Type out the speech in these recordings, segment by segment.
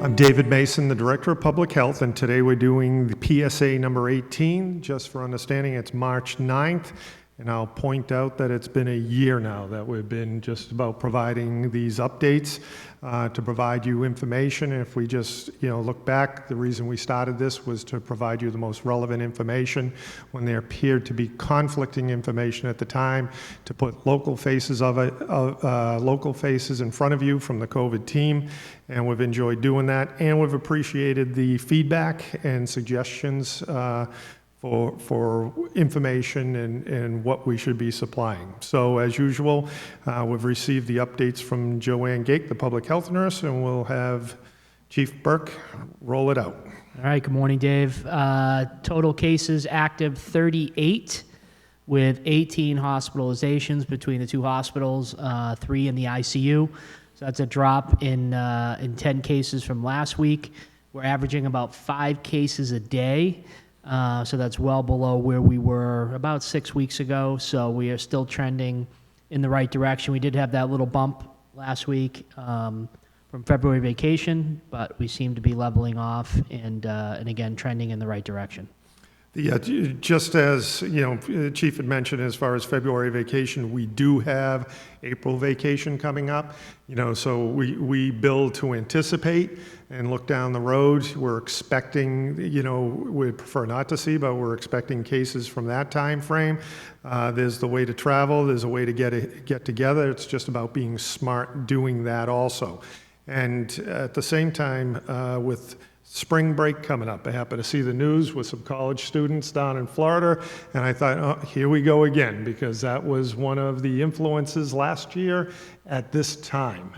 I'm David Mason, the Director of Public Health, and today we're doing the PSA number 18. Just for understanding, it's March 9th, and I'll point out that it's been a year now that we've been just about providing these updates to provide you information. And if we just look back, the reason we started this was to provide you the most relevant information when there appeared to be conflicting information at the time, to put local faces local faces in front of you from the COVID team. And we've enjoyed doing that, and we've appreciated the feedback and suggestions for information and what we should be supplying. So as usual, we've received the updates from Joanne Gake, the public health nurse, and we'll have Chief Burke roll it out. All right, good morning, Dave. Total cases active 38 with 18 hospitalizations between the two hospitals, 3 in the ICU. So that's a drop in 10 cases from last week. We're averaging about 5 cases a day. So that's well below where we were about 6 weeks ago. So we are still trending in the right direction. We did have that little bump last week from February vacation, but we seem to be leveling off and again trending in the right direction. Just as Chief had mentioned, as far as February vacation, we do have April vacation coming up. So we build to anticipate and look down the road. We're expecting, we'd prefer not to see, but we're expecting cases from that time frame. There's the way to travel. There's a way to get together. It's just about being smart doing that also. And at the same time, with spring break coming up, I happened to see the news with some college students down in Florida, and I thought, oh, here we go again, because that was one of the influences last year at this time.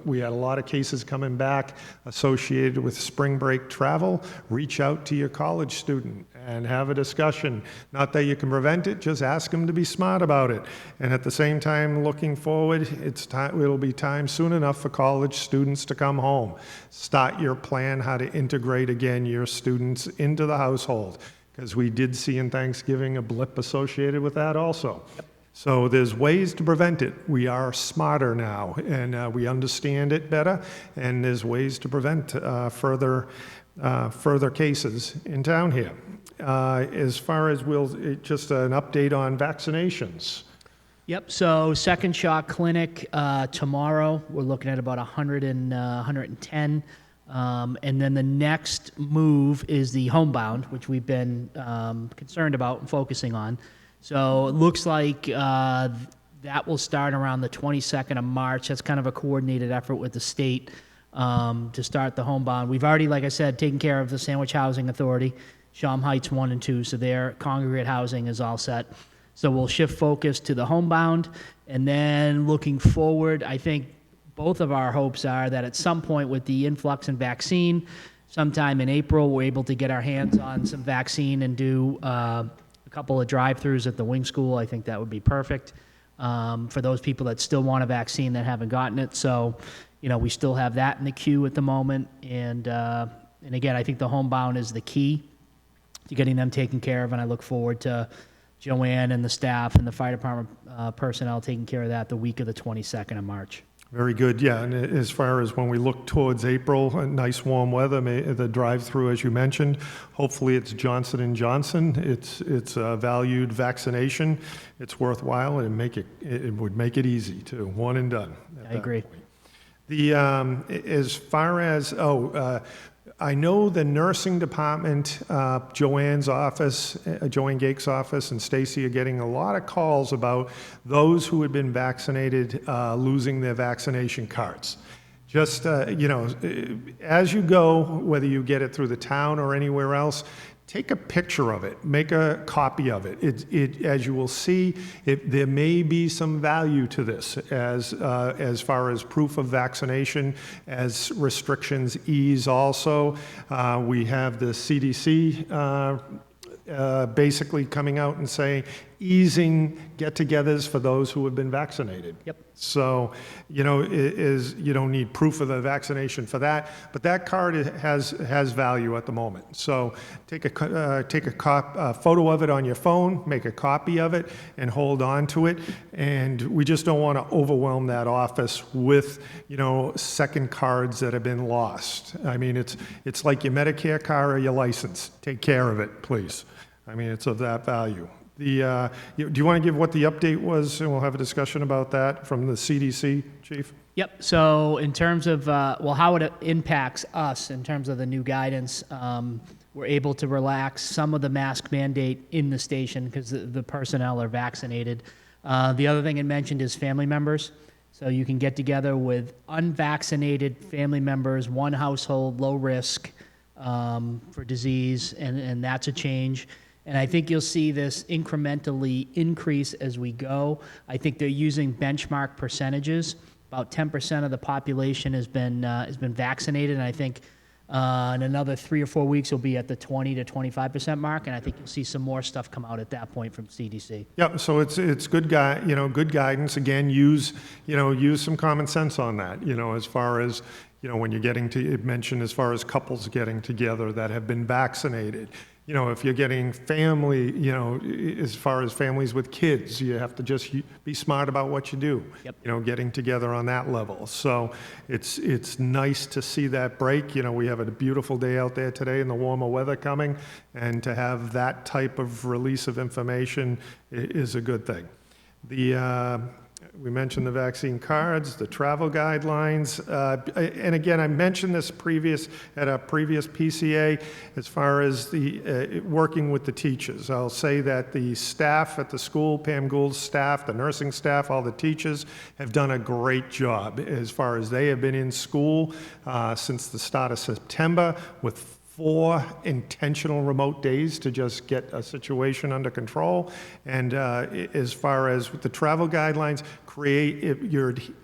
We had a lot of cases coming back associated with spring break travel. Reach out to your college student and have a discussion. Not that you can prevent it, just ask them to be smart about it. And at the same time, looking forward, it'll be time soon enough for college students to come home. Start your plan how to integrate again your students into the household, because we did see in Thanksgiving a blip associated with that also. Yep. So there's ways to prevent it. We are smarter now, and we understand it better, and there's ways to prevent further cases in town here. As far as just an update on vaccinations. Yep, so second shot clinic tomorrow. We're looking at about 110. And then the next move is the homebound, which we've been concerned about and focusing on. So it looks like that will start around the 22nd of March. That's kind of a coordinated effort with the state to start the homebound. We've already, like I said, taken care of the Sandwich Housing Authority, Shawm Heights 1 and 2, so their congregate housing is all set. So we'll shift focus to the homebound, and then looking forward, I think both of our hopes are that at some point with the influx in vaccine, sometime in April, we're able to get our hands on some vaccine and do a couple of drive-thrus at the wing school. I think that would be perfect for those people that still want a vaccine that haven't gotten it. So, we still have that in the queue at the moment. And again, I think the homebound is the key to getting them taken care of, and I look forward to Joanne and the staff and the fire department personnel taking care of that the week of the 22nd of March. Very good, yeah. And as far as when we look towards April, nice warm weather, the drive-through, as you mentioned, hopefully it's Johnson & Johnson. It's a valued vaccination. It's worthwhile, and it would make it easy too. One and done. I agree. As far as I know the nursing department, Joanne's office, Joanne Gake's office, and Stacy are getting a lot of calls about those who had been vaccinated losing their vaccination cards. Just, as you go, whether you get it through the town or anywhere else, take a picture of it, make a copy of it. As you will see, there may be some value to this as far as proof of vaccination, as restrictions ease also. We have the CDC basically coming out and saying, easing get-togethers for those who have been vaccinated. Yep. So, you know, you don't need proof of the vaccination for that, but that card has value at the moment. So take a photo of it on your phone, make a copy of it, and hold on to it. And we just don't want to overwhelm that office with, you know, second cards that have been lost. I mean, it's like your Medicare card or your license. Take care of it, please. I mean, it's of that value. Do you want to give what the update was, and we'll have a discussion about that from the CDC, Chief? Yep. So in terms of, how it impacts us in terms of the new guidance, we're able to relax some of the mask mandate in the station because the personnel are vaccinated. The other thing it mentioned is family members. So you can get together with unvaccinated family members, one household, low risk for disease, and that's a change. And I think you'll see this incrementally increase as we go. I think they're using benchmark percentages. About 10% of the population has been vaccinated, and I think in another 3 or 4 weeks we'll be at the 20 to 25% mark. And I think you'll see some more stuff come out at that point from CDC. Yep. So it's good good guidance. Again, use some common sense on that. You know, as far as, you know, when you're getting to, it mentioned as far as couples getting together that have been vaccinated. You know, if you're getting family, you know, as far as families with kids, you have to just be smart about what you do. Yep. You know, getting together on that level. So it's nice to see that break. You know, we have a beautiful day out there today and the warmer weather coming, and to have that type of release of information is a good thing. We mentioned the vaccine cards, the travel guidelines, and again, I mentioned this at a previous PCA as far as the working with the teachers. I'll say that the staff at the school, Pam Gould's staff, the nursing staff, all the teachers have done a great job as far as they have been in school since the start of September with 4 intentional remote days to just get a situation under control. And as far as with the travel guidelines,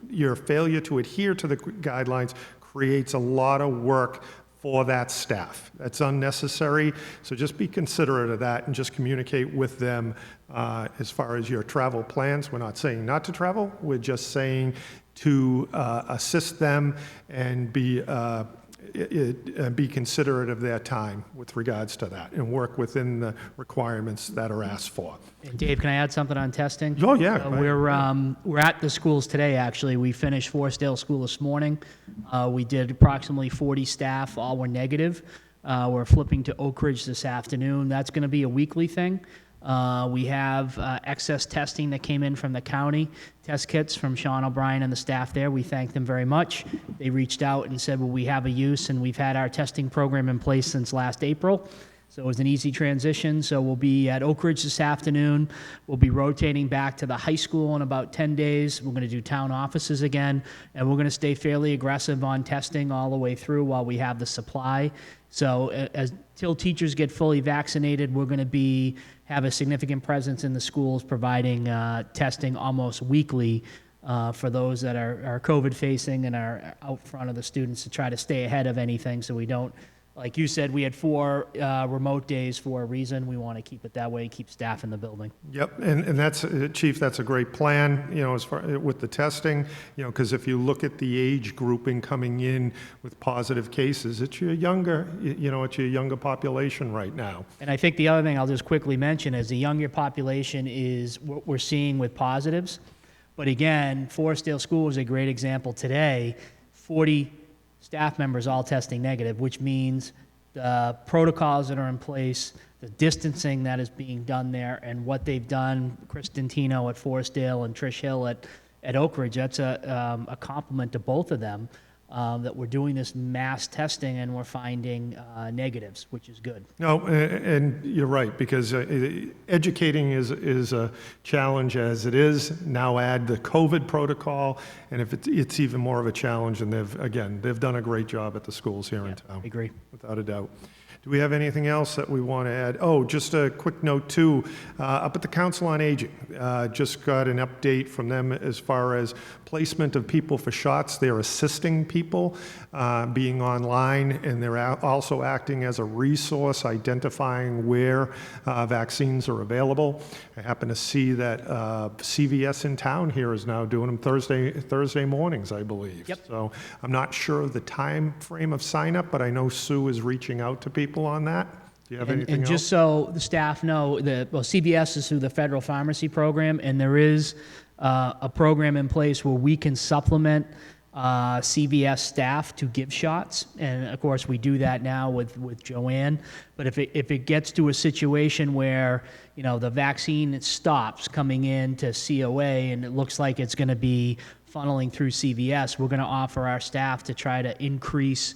your failure to adhere to the guidelines creates a lot of work for that staff. That's unnecessary. So just be considerate of that and just communicate with them as far as your travel plans. We're not saying not to travel. We're just saying to assist them and be considerate of their time with regards to that and work within the requirements that are asked for. And Dave, can I add something on testing? Oh, yeah. We're at the schools today, actually. We finished Forestdale School this morning. We did approximately 40 staff, all were negative. We're flipping to Oak Ridge this afternoon. That's going to be a weekly thing. We have excess testing that came in from the county, test kits from Sean O'Brien and the staff there. We thank them very much. They reached out and said, well, we have a use, and we've had our testing program in place since last April. So it was an easy transition. So we'll be at Oak Ridge this afternoon. We'll be rotating back to the high school in about 10 days. We're going to do town offices again, and we're going to stay fairly aggressive on testing all the way through while we have the supply. So until teachers get fully vaccinated, we're going to have a significant presence in the schools providing testing almost weekly for those that are COVID facing and are out front of the students to try to stay ahead of anything so we don't, like you said, we had 4 remote days for a reason. We want to keep it that way, keep staff in the building. Yep, and that's, Chief, that's a great plan, you know, as far with the testing, you know, because if you look at the age grouping coming in with positive cases, it's your younger, it's your younger population right now. And I think the other thing I'll just quickly mention is the younger population is what we're seeing with positives. But again, Forestdale School is a great example today. 40 staff members all testing negative, which means the protocols that are in place, the distancing that is being done there, and what they've done, Kristen Tino at Forestdale and Trish Hill at Oak Ridge, that's a compliment to both of them, that we're doing this mass testing and we're finding negatives, which is good. No, and you're right, because educating is a challenge as it is. Now add the COVID protocol, and if it's even more of a challenge, and they've done a great job at the schools here in town. I agree. Without a doubt. Do we have anything else that we want to add? Oh, just a quick note too, up at the Council on Aging, just got an update from them as far as placement of people for shots. They're assisting people being online, and they're also acting as a resource, identifying where vaccines are available. I happen to see that CVS in town here is now doing them Thursday mornings, I believe. Yep. So I'm not sure of the time frame of sign up, but I know Sue is reaching out to people on that. Do you have anything And else? just so the staff know, CVS is through the federal pharmacy program, and there is a program in place where we can supplement CVS staff to give shots, and of course we do that now with Joanne. But if it gets to a situation where the vaccine stops coming in to COA and it looks like it's going to be funneling through CVS, we're going to offer our staff to try to increase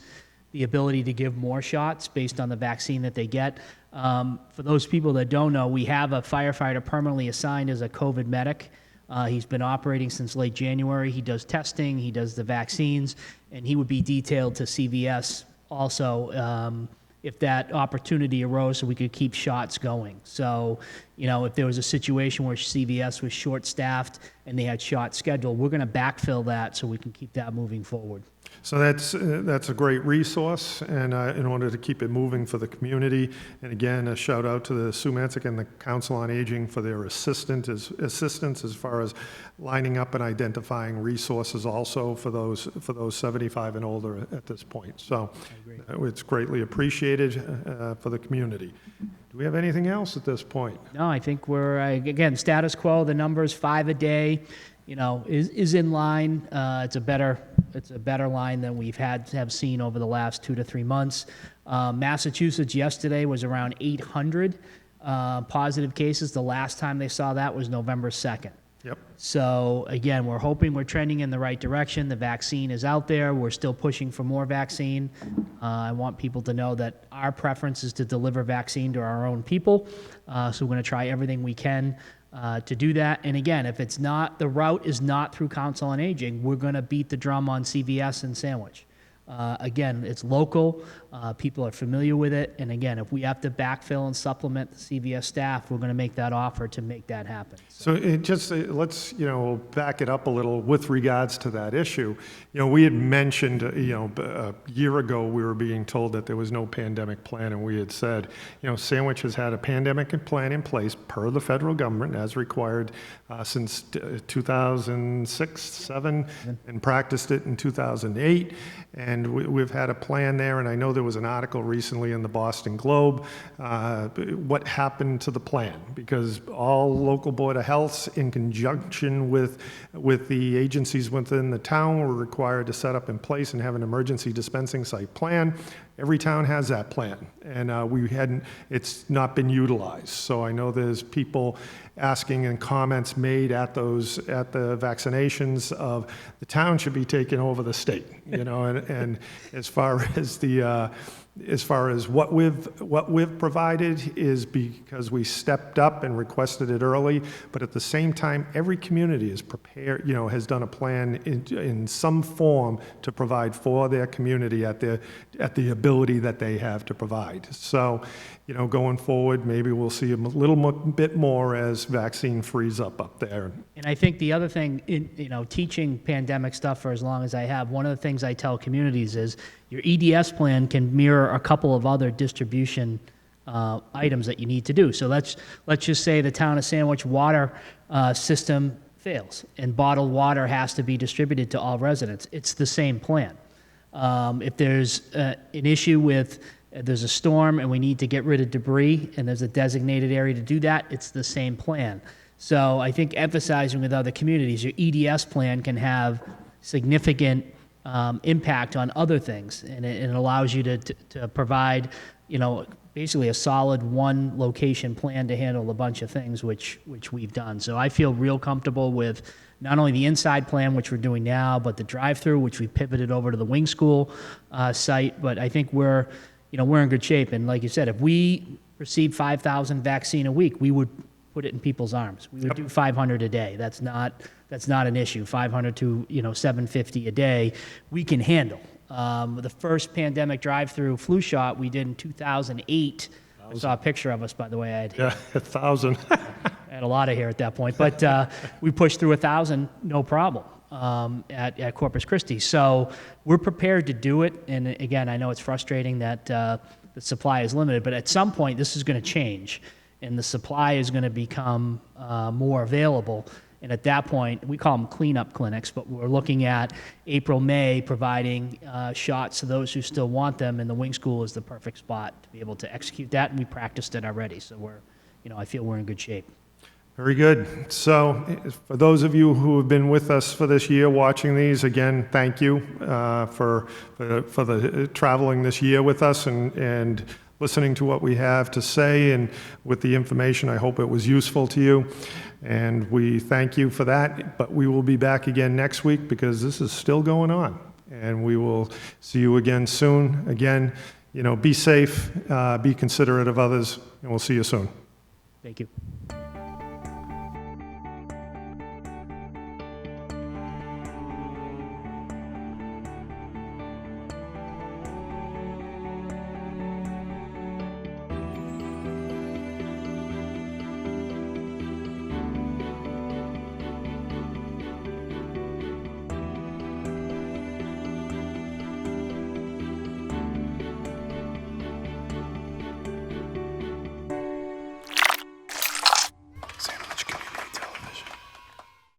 the ability to give more shots based on the vaccine that they get. For those people that don't know, we have a firefighter permanently assigned as a COVID medic. He's been operating since late January. He does testing, he does the vaccines, and he would be detailed to CVS also if that opportunity arose so we could keep shots going. So, if there was a situation where CVS was short-staffed and they had shots scheduled, we're going to backfill that so we can keep that moving forward. So that's a great resource, and in order to keep it moving for the community. And again, a shout out to the Sumancic and the Council on Aging for their assistance as far as lining up and identifying resources also for those 75 and older at this point. So it's greatly appreciated for the community. Do we have anything else at this point? No, I think we're, again, status quo, the numbers, 5 a day, is in line. It's a better line than we've have seen over the last 2 to 3 months. Massachusetts yesterday was around 800 positive cases. The last time they saw that was November 2nd. Yep. So again, we're hoping we're trending in the right direction. The vaccine is out there. We're still pushing for more vaccine. I want people to know that our preference is to deliver vaccine to our own people. So we're going to try everything we can to do that. And again, if it's not, the route is not through Council on Aging, we're going to beat the drum on CVS and Sandwich. Again, it's local. People are familiar with it. And again, if we have to backfill and supplement the CVS staff, we're going to make that offer to make that happen. So let's, back it up a little with regards to that issue. We had mentioned, a year ago, we were being told that there was no pandemic plan, and we had said, Sandwich has had a pandemic plan in place per the federal government as required since 2006, 7, and practiced it in 2008. And we've had a plan there, and I know there was an article recently in the Boston Globe, what happened to the plan, because all local Board of Healths, in conjunction with the agencies within the town, were required to set up in place and have an emergency dispensing site plan. Every town has that plan, and it's not been utilized. So I know there's people asking and comments made at the vaccinations of the town should be taking over the state, and as far as what we've provided is because we stepped up and requested it early, but at the same time, every community is prepared, has done a plan in some form to provide for their community at the ability that they have to provide. So, going forward, maybe we'll see a little bit more as vaccine frees up there. And I think the other thing, teaching pandemic stuff for as long as I have, one of the things I tell communities is your EDS plan can mirror a couple of other distribution items that you need to do. So let's just say the town of Sandwich water system fails and bottled water has to be distributed to all residents. It's the same plan. If there's an issue with there's a storm and we need to get rid of debris and there's a designated area to do that, it's the same plan. So I think emphasizing with other communities, your EDS plan can have significant impact on other things, and it allows you to provide, basically a solid one location plan to handle a bunch of things, which we've done. So I feel real comfortable with not only the inside plan, which we're doing now, but the drive-through, which we pivoted over to the wing school site. But I think we're in good shape. And like you said, if we received 5,000 vaccine a week, we would put it in people's arms. We would do 500 a day. That's not an issue. 500 to 750 a day, we can handle. The first pandemic drive-through flu shot we did in 2008. I saw a picture of us, by the way. I Yeah, 1,000. had a lot of hair at that point, but we pushed through 1,000, no problem, at Corpus Christi. So we're prepared to do it. And again, I know it's frustrating that the supply is limited, but at some point this is going to change, and the supply is going to become more available. And at that point, we call them cleanup clinics, but we're looking at April, May, providing shots to those who still want them, and the wing school is the perfect spot to be able to execute that, and we practiced it already. So I feel we're in good shape. Very good. So for those of you who have been with us for this year watching these, again, thank you for the traveling this year with us and listening to what we have to say, and with the information. I hope it was useful to you, and we thank you for that. But we will be back again next week, because this is still going on, and we will see you again soon. Again, be safe, be considerate of others, and we'll see you soon. Thank you.